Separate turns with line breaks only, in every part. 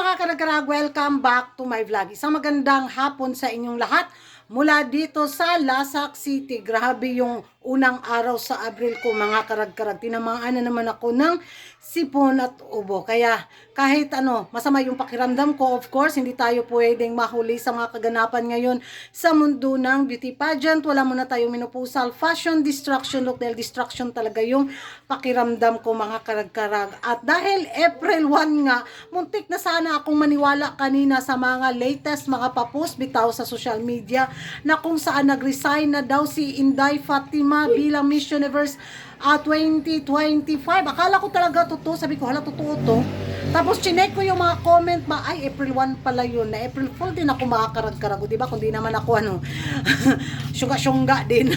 mga karag-karag, welcome back to my vlog. Isang magandang hapon sa inyong lahat mula dito sa Lasak City. Grabe yung unang araw sa Abril ko, mga karag-karag. Tinamaan na naman ako ng sipon at ubo. Kaya kahit masama yung pakiramdam ko, of course, hindi tayo pwedeng mahuli sa mga kaganapan ngayon sa mundo ng beauty pageant. Wala muna tayong minupusal fashion distraction look dahil distraction talaga yung pakiramdam ko, mga karag-karag. At dahil April 1 nga, muntik na sana akong maniwala kanina sa mga latest mga papost bitaw sa social media na kung saan nag-resign na daw si Inday Fatima bilang Miss Universe 2025. Akala ko talaga totoo. Sabi ko, hala, totoo to. Tapos chinek ko yung mga comment ba, ay April 1 pala yun. Na April Fool din ako makakarag-karag, diba? Kundi naman ako syungga-syungga din.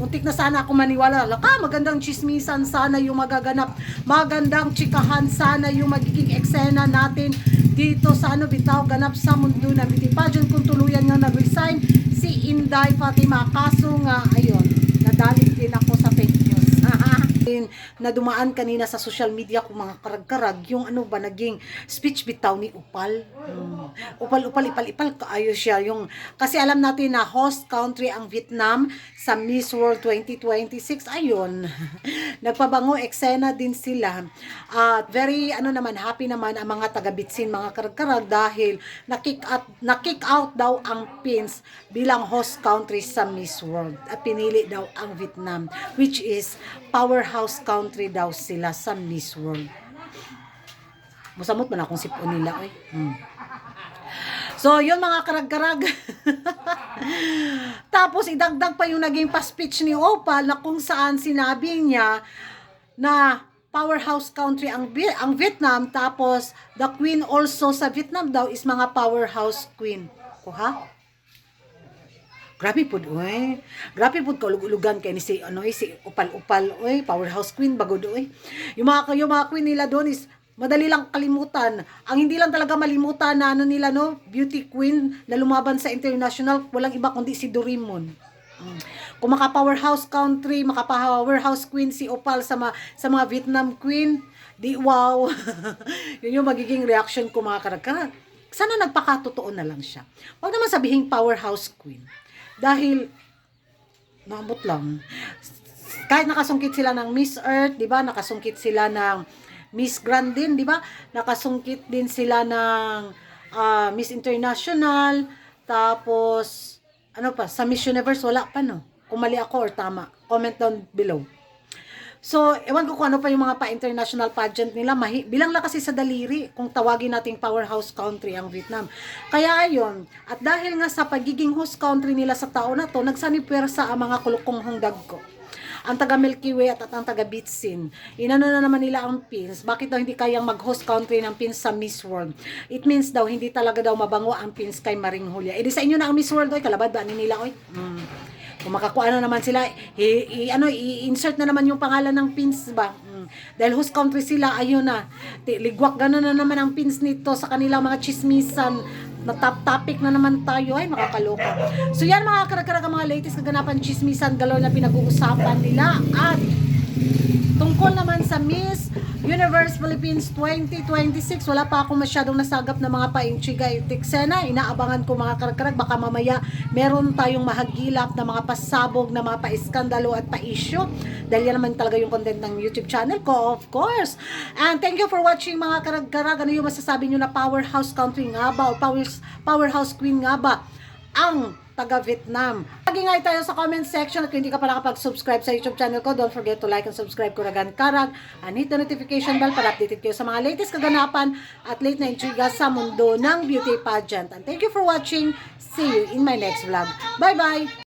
Muntik na sana ako maniwala. Laka, magandang chismisan sana yung magaganap. Magandang chikahan sana yung magiging eksena natin dito sa bitaw ganap sa mundo na beauty pageant kung tuluyan nga nag-resign si Inday Fatima. Kaso nga, ayun, nadalig din ako sa fake news. Na dumaan kanina sa social media kung mga karag-karag yung naging speech bitaw ni Upal. Upal, ipal kaayo siya yung, kasi alam natin na host country ang Vietnam sa Miss World 2026. Ayun, nagpabango eksena din sila at very happy naman ang mga taga-Bitsin, mga karag-karag, dahil na-kick out daw ang Pins bilang host country sa Miss World at pinili daw ang Vietnam, which is powerhouse country daw sila sa Miss World. Musamot man akong sipon nila So, yun mga karag-karag. Tapos, idagdag pa yung naging pa-speech ni Opal na kung saan sinabi niya na powerhouse country ang Vietnam, tapos the queen also sa Vietnam daw is mga powerhouse queen. Kuha? Grabe po oy. Grabe po kaulug-ulugan kay ni si Upal-Upal oy, powerhouse queen bagod oy. Yung mga queen nila doon is madali lang kalimutan. Ang hindi lang talaga malimutan na nila beauty queen na lumaban sa international, walang iba kundi si Doraemon. Kung maka-powerhouse country, maka-powerhouse queen si Opal sa mga Vietnam queen, di wow. Yun yung magiging reaction ko, mga karag-karag. Sana nagpakatotoo na lang siya. Huwag naman sabihin powerhouse queen. Dahil naabot lang. Kahit nakasungkit sila ng Miss Earth, 'di ba? Nakasungkit sila ng Miss Grand din, 'di ba? Nakasungkit din sila ng Miss International. Tapos sa Miss Universe wala pa Kung mali ako or tama, comment down below. So, ewan ko kung ano pa yung mga pa-international pageant nila. Bilang lang kasi sa daliri kung tawagin nating powerhouse country ang Vietnam. Kaya ayun, at dahil nga sa pagiging host country nila sa taon na to, nagsanipwersa ang mga kulukong hungdag ko. Ang taga Milky Way at ang taga Bitsin. Inano na naman nila ang Pins. Bakit daw hindi kayang mag-host country ng Pins sa Miss World? It means daw hindi talaga daw mabango ang Pins kay Maring Julia. E di sa inyo na ang Miss World, oy, kalabad ba nila, oy? Kung makakuha naman sila, i-insert na naman yung pangalan ng Pins ba? Dahil host country sila, ayun na. Ligwak gano'n na naman ang Pins nito sa kanilang mga chismisan. Na top topic na naman tayo, ay makakaloka. So yan mga karag-karag, mga latest kaganapan chismisan galaw na pinag-uusapan nila. At tungkol naman sa Miss Universe Philippines 2026, wala pa akong masyadong nasagap na mga paintriga eksena. Inaabangan ko, mga karag-karag, baka mamaya meron tayong mahagilap na mga pasabog na mga pa-iskandalo at pa-issue. Dahil yan naman talaga yung content ng YouTube channel ko, of course. And thank you for watching, mga karag-karag. Ano yung masasabi nyo na powerhouse country nga ba o powerhouse queen nga ba ang taga-Vietnam? Lagi nga tayo sa comment section at kung hindi ka pa nakapag-subscribe sa YouTube channel ko, don't forget to like and subscribe Karag, and hit the notification bell para updated kayo sa mga latest kaganapan at late na intriga sa mundo ng beauty pageant. And thank you for watching. See you in my next vlog. Bye-bye!